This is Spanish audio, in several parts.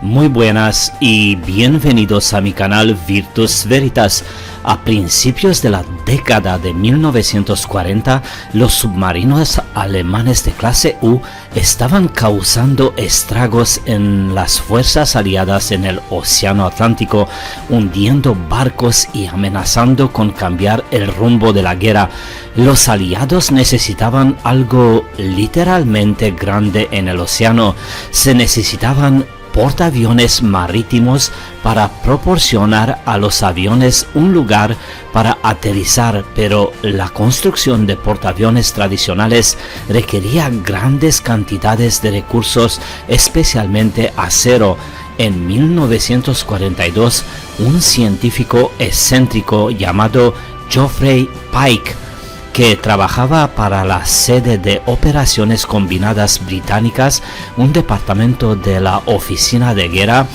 Muy buenas y bienvenidos a mi canal Virtus Veritas. A principios de la década de 1940, los submarinos alemanes de clase U estaban causando estragos en las fuerzas aliadas en el Océano Atlántico, hundiendo barcos y amenazando con cambiar el rumbo de la guerra. Los aliados necesitaban algo literalmente grande en el océano. Se necesitaban portaaviones marítimos para proporcionar a los aviones un lugar para aterrizar, pero la construcción de portaaviones tradicionales requería grandes cantidades de recursos, especialmente acero. En 1942, un científico excéntrico llamado Geoffrey Pike, que trabajaba para la sede de operaciones combinadas británicas, un departamento de la oficina de guerra,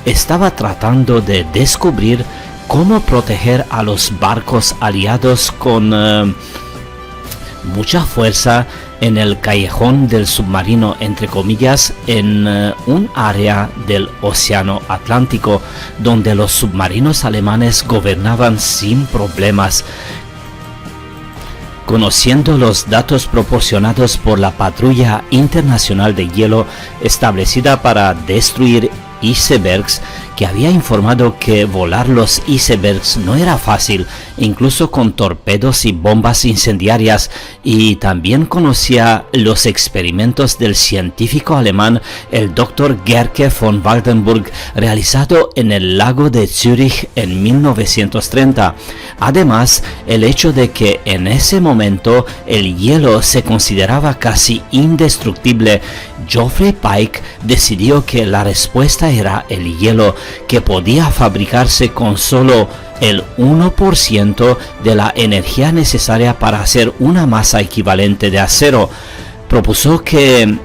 estaba tratando de descubrir cómo proteger a los barcos aliados con mucha fuerza en el callejón del submarino, entre comillas, en un área del Océano Atlántico donde los submarinos alemanes gobernaban sin problemas. Conociendo los datos proporcionados por la Patrulla Internacional de Hielo establecida para destruir icebergs, que había informado que volar los icebergs no era fácil, incluso con torpedos y bombas incendiarias, y también conocía los experimentos del científico alemán, el Dr. Gerke von Waldenburg, realizado en el lago de Zürich en 1930. Además, el hecho de que en ese momento el hielo se consideraba casi indestructible, Geoffrey Pike decidió que la respuesta era el hielo, que podía fabricarse con solo el 1% de la energía necesaria para hacer una masa equivalente de acero. Propuso que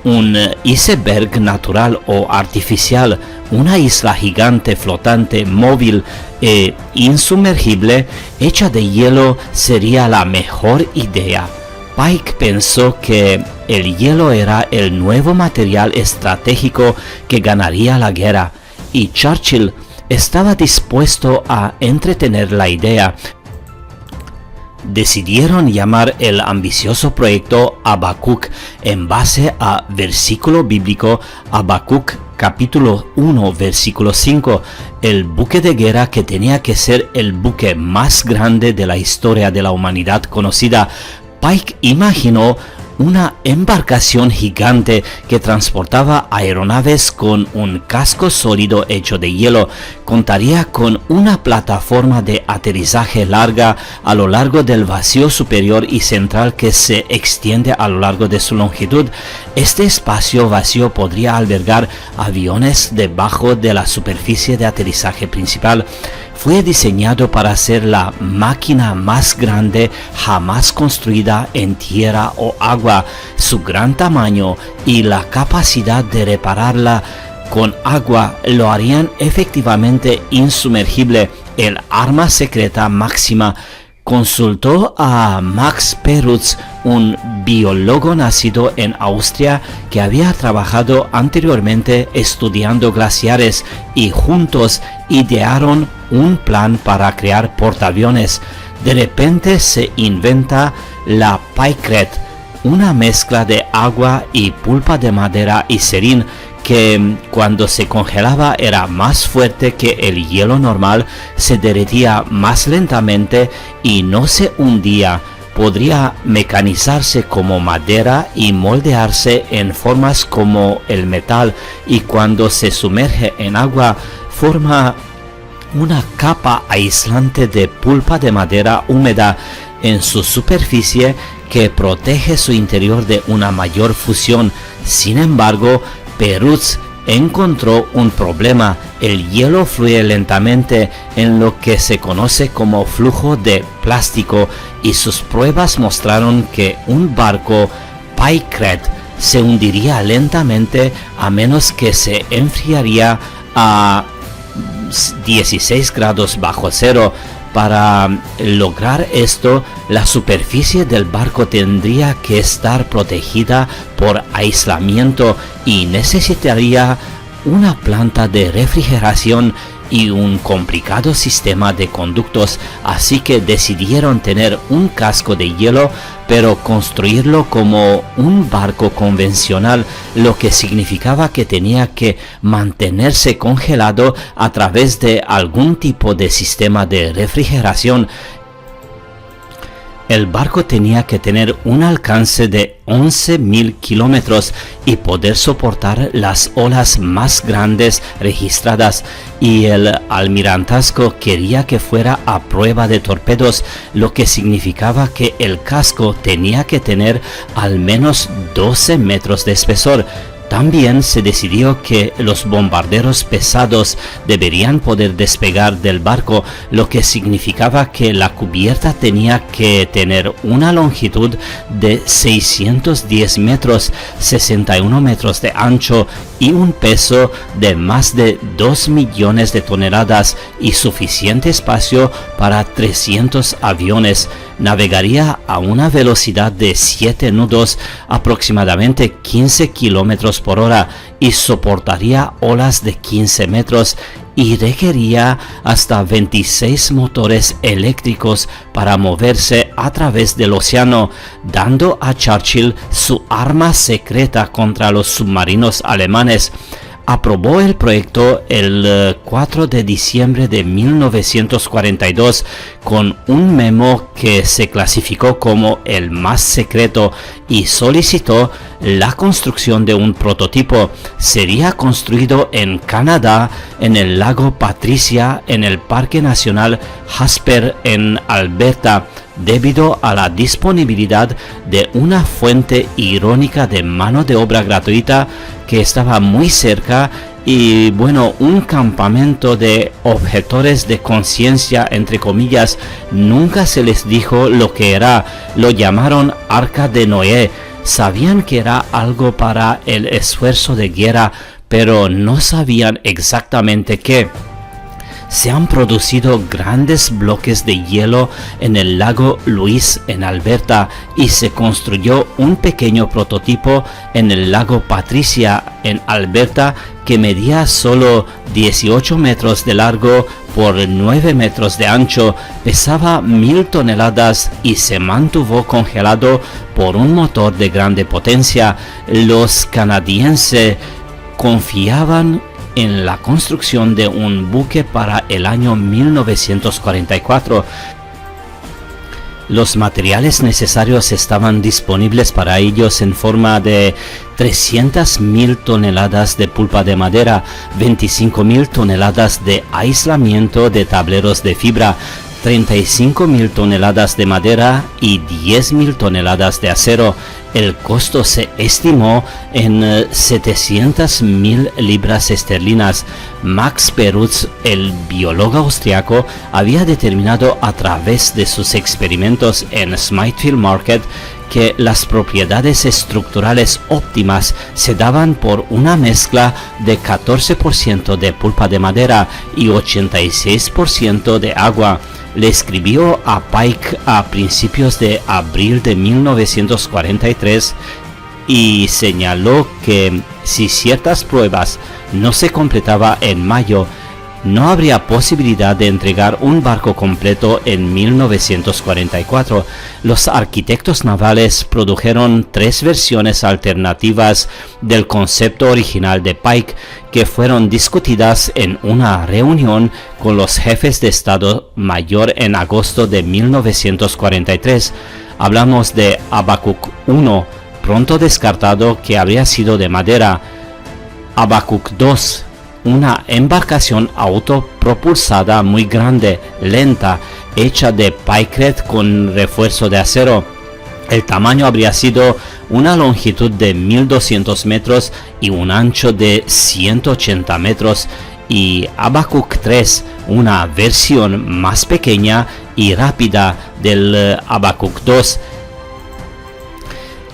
un iceberg natural o artificial, una isla gigante flotante, móvil e insumergible, hecha de hielo, sería la mejor idea. Pike pensó que el hielo era el nuevo material estratégico que ganaría la guerra, y Churchill estaba dispuesto a entretener la idea. Decidieron llamar el ambicioso proyecto Habacuc en base a versículo bíblico Habacuc capítulo 1 versículo 5, el buque de guerra que tenía que ser el buque más grande de la historia de la humanidad conocida. Pike imaginó una embarcación gigante que transportaba aeronaves con un casco sólido hecho de hielo. Contaría con una plataforma de aterrizaje larga a lo largo del vacío superior y central que se extiende a lo largo de su longitud. Este espacio vacío podría albergar aviones debajo de la superficie de aterrizaje principal. Fue diseñado para ser la máquina más grande jamás construida en tierra o agua. Su gran tamaño y la capacidad de repararla con agua lo harían efectivamente insumergible. El arma secreta máxima. Consultó a Max Perutz, un biólogo nacido en Austria que había trabajado anteriormente estudiando glaciares, y juntos idearon un plan para crear portaaviones. De repente se inventa la Picret, una mezcla de agua y pulpa de madera y serín, que cuando se congelaba era más fuerte que el hielo normal, se derretía más lentamente y no se hundía. Podría mecanizarse como madera y moldearse en formas como el metal, y cuando se sumerge en agua forma una capa aislante de pulpa de madera húmeda en su superficie que protege su interior de una mayor fusión. Sin embargo, Perutz encontró un problema. El hielo fluye lentamente en lo que se conoce como flujo de plástico, y sus pruebas mostraron que un barco Picret se hundiría lentamente a menos que se enfriaría a 16 grados bajo cero. Para lograr esto, la superficie del barco tendría que estar protegida por aislamiento y necesitaría una planta de refrigeración y un complicado sistema de conductos, así que decidieron tener un casco de hielo, pero construirlo como un barco convencional, lo que significaba que tenía que mantenerse congelado a través de algún tipo de sistema de refrigeración. El barco tenía que tener un alcance de 11.000 kilómetros y poder soportar las olas más grandes registradas, y el almirantazgo quería que fuera a prueba de torpedos, lo que significaba que el casco tenía que tener al menos 12 metros de espesor. También se decidió que los bombarderos pesados deberían poder despegar del barco, lo que significaba que la cubierta tenía que tener una longitud de 610 metros, 61 metros de ancho y un peso de más de 2 millones de toneladas y suficiente espacio para 300 aviones. Navegaría a una velocidad de 7 nudos, aproximadamente 15 kilómetros por hora, y soportaría olas de 15 metros y requería hasta 26 motores eléctricos para moverse a través del océano, dando a Churchill su arma secreta contra los submarinos alemanes. Aprobó el proyecto el 4 de diciembre de 1942 con un memo que se clasificó como el más secreto y solicitó la construcción de un prototipo. Sería construido en Canadá, en el lago Patricia, en el Parque Nacional Jasper en Alberta, debido a la disponibilidad de una fuente irónica de mano de obra gratuita que estaba muy cerca, y un campamento de objetores de conciencia, entre comillas. Nunca se les dijo lo que era. Lo llamaron Arca de Noé. Sabían que era algo para el esfuerzo de guerra, pero no sabían exactamente qué. Se han producido grandes bloques de hielo en el lago Louise en Alberta, y se construyó un pequeño prototipo en el lago Patricia en Alberta que medía solo 18 metros de largo por 9 metros de ancho, pesaba 1.000 toneladas y se mantuvo congelado por un motor de grande potencia. Los canadienses confiaban en la construcción de un buque para el año 1944. Los materiales necesarios estaban disponibles para ellos en forma de 300.000 toneladas de pulpa de madera, 25.000 toneladas de aislamiento de tableros de fibra, 35.000 toneladas de madera y 10.000 toneladas de acero. El costo se estimó en 700.000 libras esterlinas. Max Perutz, el biólogo austriaco, había determinado a través de sus experimentos en Smithfield Market que las propiedades estructurales óptimas se daban por una mezcla de 14% de pulpa de madera y 86% de agua. Le escribió a Pike a principios de abril de 1943 y señaló que si ciertas pruebas no se completaban en mayo, no habría posibilidad de entregar un barco completo en 1944. Los arquitectos navales produjeron 3 versiones alternativas del concepto original de Pike, que fueron discutidas en una reunión con los jefes de Estado Mayor en agosto de 1943. Hablamos de Habacuc 1, pronto descartado que habría sido de madera; Habacuc 2, una embarcación autopropulsada muy grande, lenta, hecha de Pikelet con refuerzo de acero. El tamaño habría sido una longitud de 1.200 metros y un ancho de 180 metros. Y Habacuc 3, una versión más pequeña y rápida del Habacuc 2.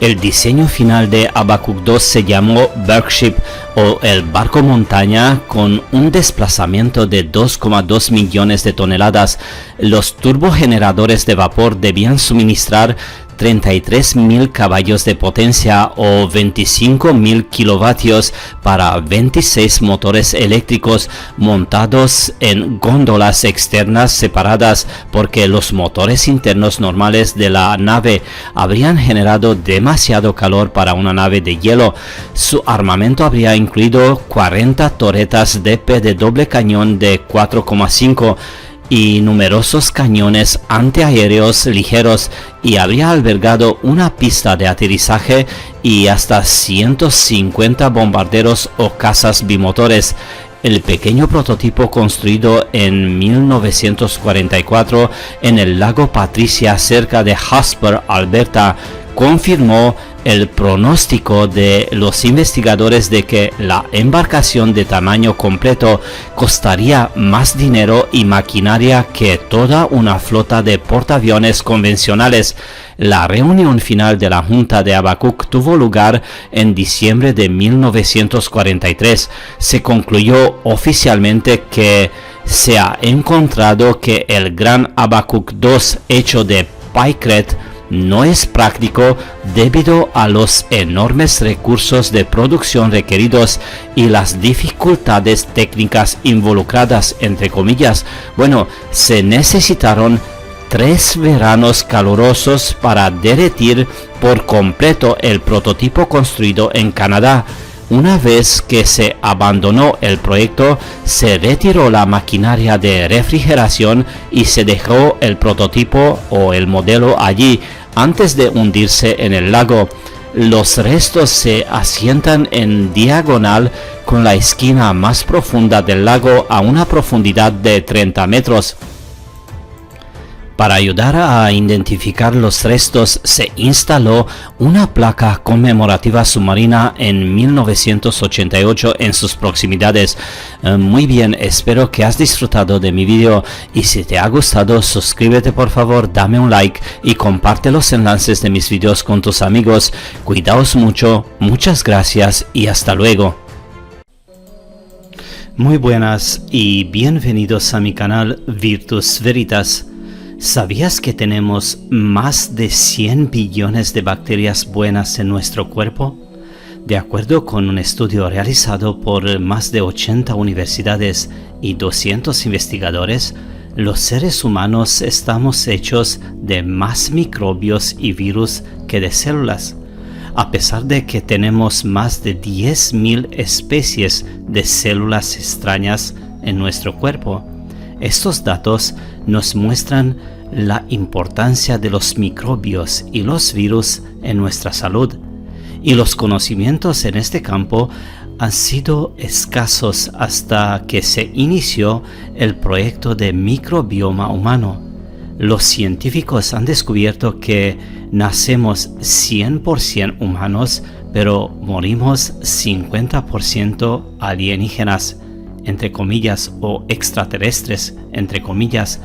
El diseño final de Habacuc 2 se llamó Berkship, o el barco montaña, con un desplazamiento de 2,2 millones de toneladas. Los turbogeneradores de vapor debían suministrar 33.000 caballos de potencia o 25.000 kilovatios para 26 motores eléctricos montados en góndolas externas separadas, porque los motores internos normales de la nave habrían generado demasiado calor para una nave de hielo. Su armamento habría incluido 40 torretas DP de doble cañón de 4,5 y numerosos cañones antiaéreos ligeros, y habría albergado una pista de aterrizaje y hasta 150 bombarderos o cazas bimotores. El pequeño prototipo, construido en 1944 en el lago Patricia cerca de Jasper, Alberta, confirmó el pronóstico de los investigadores de que la embarcación de tamaño completo costaría más dinero y maquinaria que toda una flota de portaaviones convencionales. La reunión final de la Junta de Habacuc tuvo lugar en diciembre de 1943. Se concluyó oficialmente que se ha encontrado que el gran Habacuc 2 hecho de Pycret no es práctico debido a los enormes recursos de producción requeridos y las dificultades técnicas involucradas, entre comillas. Bueno, se necesitaron 3 veranos calurosos para derretir por completo el prototipo construido en Canadá. Una vez que se abandonó el proyecto, se retiró la maquinaria de refrigeración y se dejó el prototipo o el modelo allí antes de hundirse en el lago. Los restos se asientan en diagonal con la esquina más profunda del lago a una profundidad de 30 metros. Para ayudar a identificar los restos, se instaló una placa conmemorativa submarina en 1988 en sus proximidades. Muy bien, espero que has disfrutado de mi vídeo, y si te ha gustado, suscríbete por favor, dame un like y comparte los enlaces de mis vídeos con tus amigos. Cuidaos mucho, muchas gracias y hasta luego. Muy buenas y bienvenidos a mi canal Virtus Veritas. ¿Sabías que tenemos más de 100 billones de bacterias buenas en nuestro cuerpo? De acuerdo con un estudio realizado por más de 80 universidades y 200 investigadores, los seres humanos estamos hechos de más microbios y virus que de células. A pesar de que tenemos más de 10.000 especies de células extrañas en nuestro cuerpo, estos datos nos muestran la importancia de los microbios y los virus en nuestra salud, y los conocimientos en este campo han sido escasos hasta que se inició el proyecto de microbioma humano. Los científicos han descubierto que nacemos 100% humanos, pero morimos 50% alienígenas, entre comillas, o extraterrestres, entre comillas,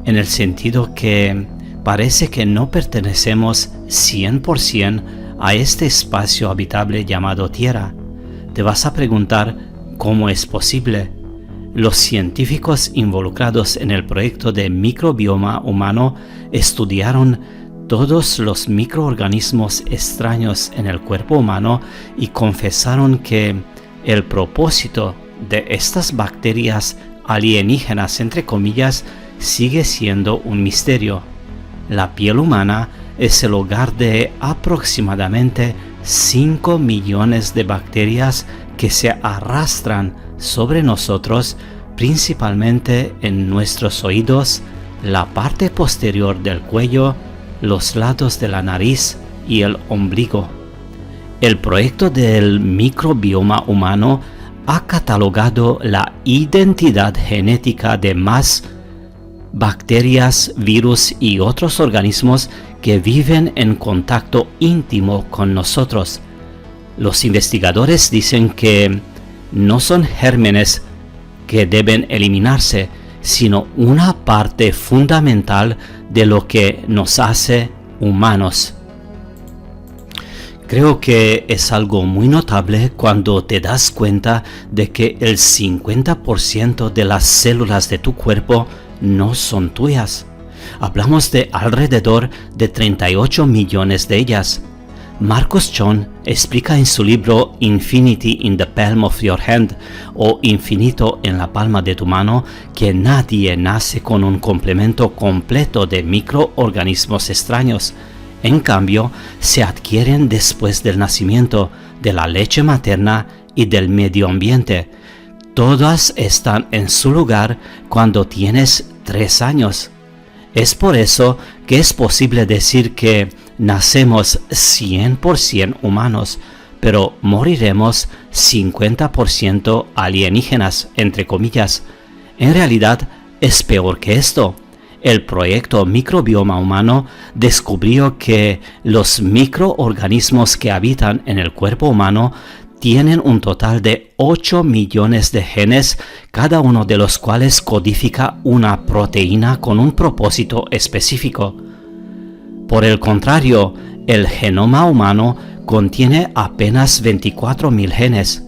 en el sentido que parece que no pertenecemos 100% a este espacio habitable llamado Tierra. Te vas a preguntar cómo es posible. Los científicos involucrados en el proyecto de microbioma humano estudiaron todos los microorganismos extraños en el cuerpo humano y confesaron que el propósito de estas bacterias alienígenas, entre comillas, sigue siendo un misterio. La piel humana es el hogar de aproximadamente 5 millones de bacterias que se arrastran sobre nosotros, principalmente en nuestros oídos, la parte posterior del cuello, los lados de la nariz y el ombligo. El proyecto del microbioma humano ha catalogado la identidad genética de más bacterias, virus y otros organismos que viven en contacto íntimo con nosotros. Los investigadores dicen que no son gérmenes que deben eliminarse, sino una parte fundamental de lo que nos hace humanos. Creo que es algo muy notable cuando te das cuenta de que el 50% de las células de tu cuerpo no son tuyas. Hablamos de alrededor de 38 millones de ellas. Marcus John explica en su libro Infinity in the Palm of Your Hand, o Infinito en la palma de tu mano, que nadie nace con un complemento completo de microorganismos extraños. En cambio, se adquieren después del nacimiento, de la leche materna y del medio ambiente. Todas están en su lugar cuando tienes 3 años. Es por eso que es posible decir que nacemos 100% humanos, pero moriremos 50% alienígenas, entre comillas. En realidad, es peor que esto. El proyecto Microbioma Humano descubrió que los microorganismos que habitan en el cuerpo humano tienen un total de 8 millones de genes, cada uno de los cuales codifica una proteína con un propósito específico. Por el contrario, el genoma humano contiene apenas 24.000 genes.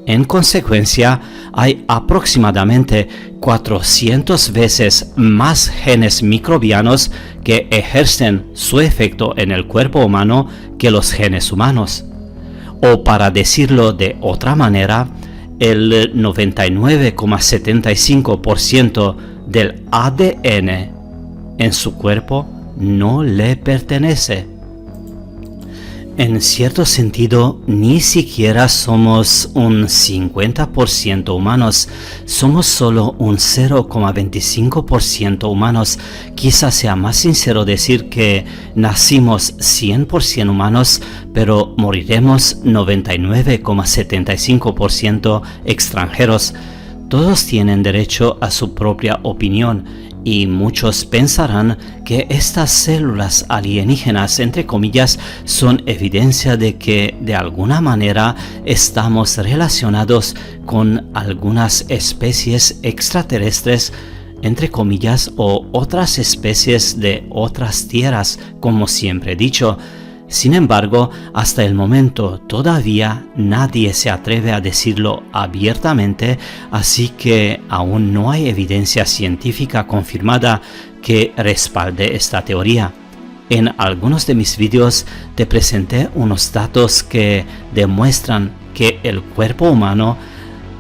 En consecuencia, hay aproximadamente 400 veces más genes microbianos que ejercen su efecto en el cuerpo humano que los genes humanos. O para decirlo de otra manera, el 99,75% del ADN en su cuerpo no le pertenece. En cierto sentido, ni siquiera somos un 50% humanos, somos solo un 0,25% humanos. Quizás sea más sincero decir que nacimos 100% humanos, pero moriremos 99,75% extranjeros. Todos tienen derecho a su propia opinión, y muchos pensarán que estas células alienígenas, entre comillas, son evidencia de que de alguna manera estamos relacionados con algunas especies extraterrestres, entre comillas, o otras especies de otras tierras, como siempre he dicho. Sin embargo, hasta el momento todavía nadie se atreve a decirlo abiertamente, así que aún no hay evidencia científica confirmada que respalde esta teoría. En algunos de mis vídeos te presenté unos datos que demuestran que el cuerpo humano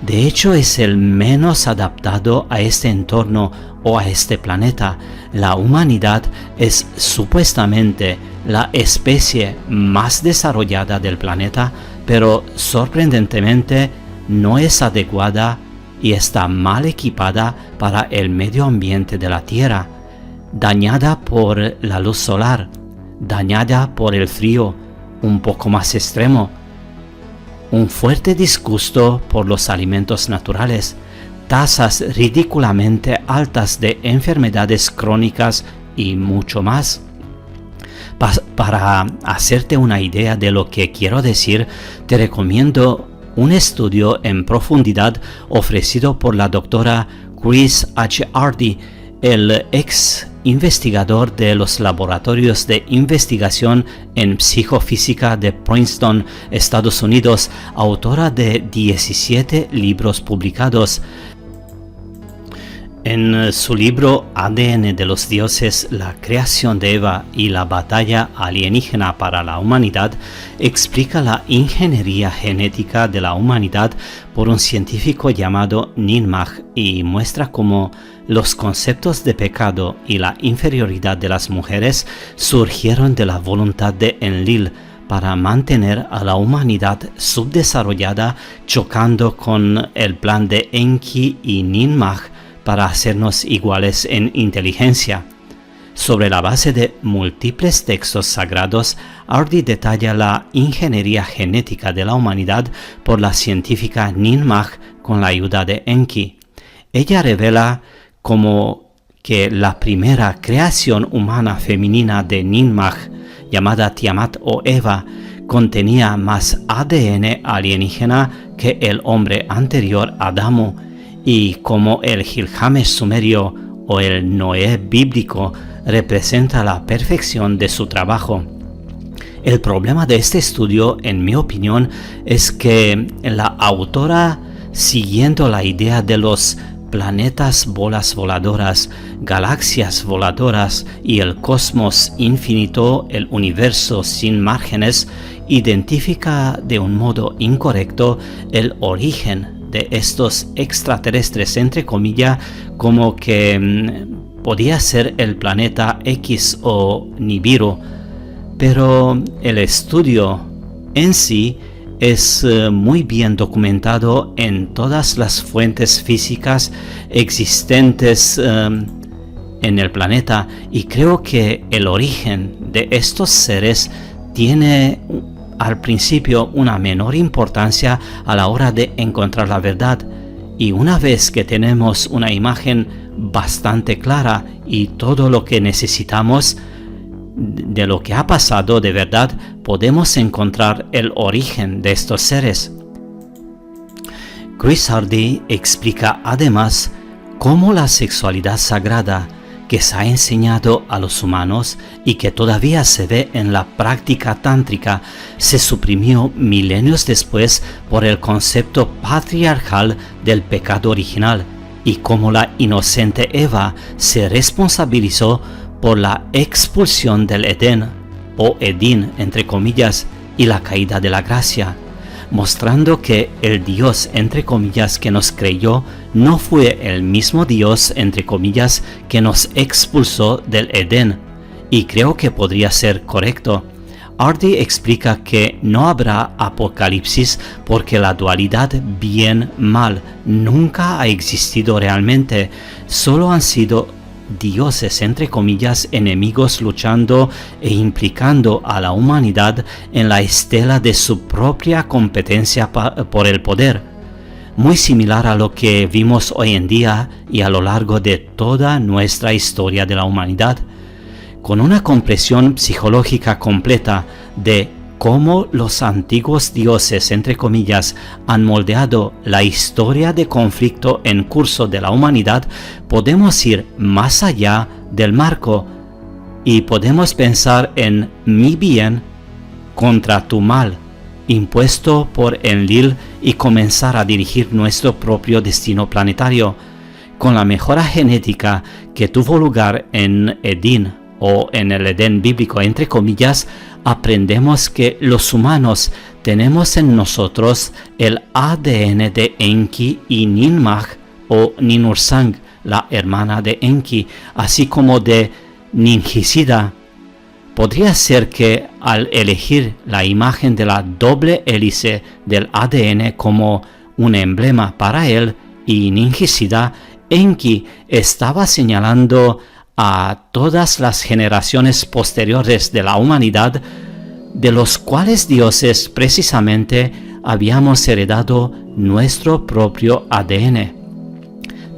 de hecho es el menos adaptado a este entorno o a este planeta. La humanidad es supuestamente la especie más desarrollada del planeta, pero sorprendentemente no es adecuada y está mal equipada para el medio ambiente de la Tierra, dañada por la luz solar, dañada por el frío un poco más extremo, un fuerte disgusto por los alimentos naturales, tasas ridículamente altas de enfermedades crónicas y mucho más. Para hacerte una idea de lo que quiero decir, te recomiendo un estudio en profundidad ofrecido por la doctora Chris H. Hardy, el ex investigador de los laboratorios de investigación en psicofísica de Princeton, Estados Unidos, autora de 17 libros publicados. En su libro ADN de los dioses, la creación de Eva y la batalla alienígena para la humanidad, explica la ingeniería genética de la humanidad por un científico llamado Ninmah y muestra cómo los conceptos de pecado y la inferioridad de las mujeres surgieron de la voluntad de Enlil para mantener a la humanidad subdesarrollada, chocando con el plan de Enki y Ninmah para hacernos iguales en inteligencia. Sobre la base de múltiples textos sagrados, Hardy detalla la ingeniería genética de la humanidad por la científica Ninmah con la ayuda de Enki. Ella revela como que la primera creación humana femenina de Ninmah, llamada Tiamat o Eva, contenía más ADN alienígena que el hombre anterior Adamo, y como el Gilgamesh sumerio o el Noé bíblico representa la perfección de su trabajo. El problema de este estudio, en mi opinión, es que la autora, siguiendo la idea de los planetas bolas voladoras, galaxias voladoras y el cosmos infinito, el universo sin márgenes, identifica de un modo incorrecto el origen de estos extraterrestres, entre comillas, como que podía ser el planeta X o Nibiru, pero el estudio en sí es muy bien documentado en todas las fuentes físicas existentes en el planeta, y creo que el origen de estos seres tiene al principio una menor importancia a la hora de encontrar la verdad, y una vez que tenemos una imagen bastante clara y todo lo que necesitamos de lo que ha pasado de verdad, podemos encontrar el origen de estos seres. Chris Hardy explica además cómo la sexualidad sagrada que se ha enseñado a los humanos y que todavía se ve en la práctica tántrica se suprimió milenios después por el concepto patriarcal del pecado original, y cómo la inocente Eva se responsabilizó por la expulsión del Edén, o Edín entre comillas, y la caída de la gracia, mostrando que el Dios entre comillas que nos creyó no fue el mismo Dios entre comillas que nos expulsó del Edén, y creo que podría ser correcto. Hardy explica que no habrá apocalipsis porque la dualidad bien-mal nunca ha existido realmente, solo han sido dioses entre comillas enemigos luchando e implicando a la humanidad en la estela de su propia competencia por el poder, muy similar a lo que vimos hoy en día y a lo largo de toda nuestra historia de la humanidad, con una comprensión psicológica completa de cómo los antiguos dioses entre comillas han moldeado la historia de conflicto en curso de la humanidad. Podemos ir más allá del marco y podemos pensar en mi bien contra tu mal impuesto por Enlil y comenzar a dirigir nuestro propio destino planetario. Con la mejora genética que tuvo lugar en Edín o en el Edén bíblico entre comillas, aprendemos que los humanos tenemos en nosotros el ADN de Enki y Ninmah o Ninursang, la hermana de Enki, así como de Ningisida. Podría ser que al elegir la imagen de la doble hélice del ADN como un emblema para él y Ningisida, Enki estaba señalando a todas las generaciones posteriores de la humanidad, de los cuales dioses precisamente habíamos heredado nuestro propio ADN.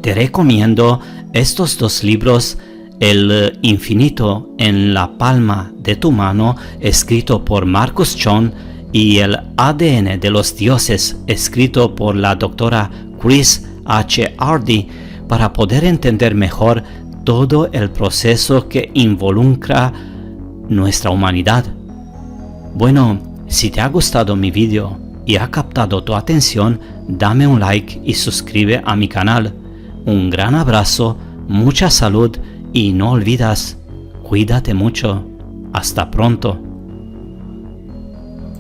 Te recomiendo estos dos libros, El infinito en la palma de tu mano, escrito por Marcus John, y El ADN de los dioses, escrito por la doctora Chris H. Hardy, para poder entender mejor todo el proceso que involucra nuestra humanidad. Bueno, si te ha gustado mi vídeo y ha captado tu atención, dame un like y suscribe a mi canal. Un gran abrazo, mucha salud y no olvides, cuídate mucho. Hasta pronto.